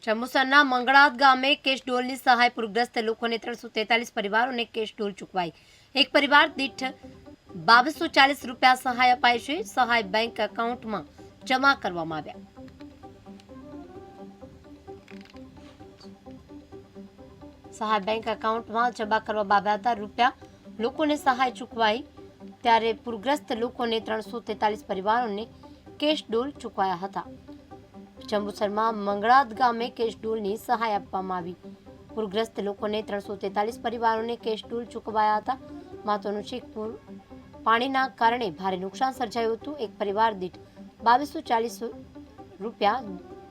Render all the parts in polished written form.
જંબુસરના મંગળાત ગામે કેશ ડોલની સહાય પૂરગ્રસ્ત લોકોને 343 પરિવારોને કેશ ડોલ ચૂકવાઈ। એક પરિવાર દીઠ 2240 રૂપિયા સહાય અપાઈ છે। સહાય બેંક એકાઉન્ટમાં જમા કરવામાં આવ્યા। સહાય બેંક એકાઉન્ટમાં જમા કરવામાં આવ્યા હતા। રૂપિયા લોકોને સહાય ચૂકવાઈ ત્યારે પૂરગ્રસ્ત લોકોને 343 પરિવારોને કેશ ડોલ ચૂકવાયા હતા। જંબુસરમાં મંગળાત ગામે કેશ ડોલની સહાય આપવામાં આવી। પૂરગ્રસ્ત લોકોને 343 પરિવારોને કેશ ડોલ ચૂકવાયા હતા। મહત્વનું છે કે પાણીના કારણે ભારે નુકસાન સર્જાયું હતું। એક પરિવાર દીઠ 2240 રૂપિયા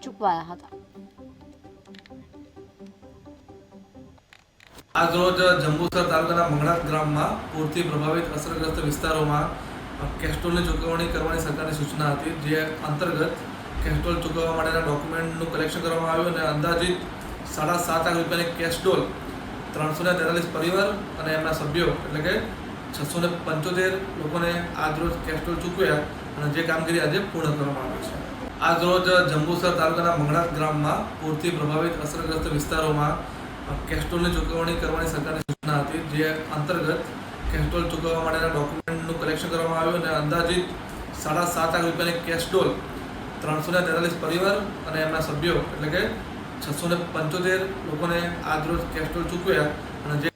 ચૂકવાયા હતા। આજરોજ જંબુસર તાલુકાના મંગળાત ગ્રામમાં પૂરથી પ્રભાવિત અસરગ્રસ્ત વિસ્તારોમાં કેશ ડોલની ચૂકવણી કરવાની સરકારની સૂચના હતી, જે અંતર્ગત કેશ ડોલ ચૂકવવા માટેના ડોક્યુમેન્ટનું કલેક્શન કરવામાં આવ્યું અને અંદાજિત 7.5 લાખ રૂપિયાની કેશ ડોલ 343 પરિવાર અને એમના સભ્યો એટલે કે 675 લોકોને આજરોજ કેશ ડોલ ચૂકવ્યા અને જે કામગીરી આજે પૂર્ણ કરવામાં આવી છે। આજરોજ જંબુસર તાલુકાના મંગળાત ગ્રામમાં પૂરથી પ્રભાવિત અસરગ્રસ્ત વિસ્તારોમાં કેશ ડોલની ચૂકવણી કરવાની સરકારની સૂચના હતી, જે અંતર્ગત કેશ ડોલ ચૂકવવા માટેના ડોક્યુમેન્ટનું કલેક્શન કરવામાં આવ્યું અને અંદાજિત 7.5 લાખ રૂપિયાની કેશ ડોલ 343 પરિવાર અને એમના સભ્યો એટલે કે 675 લોકોને આજરોજ કેશ ડોલ ચૂકવ્યા અને જે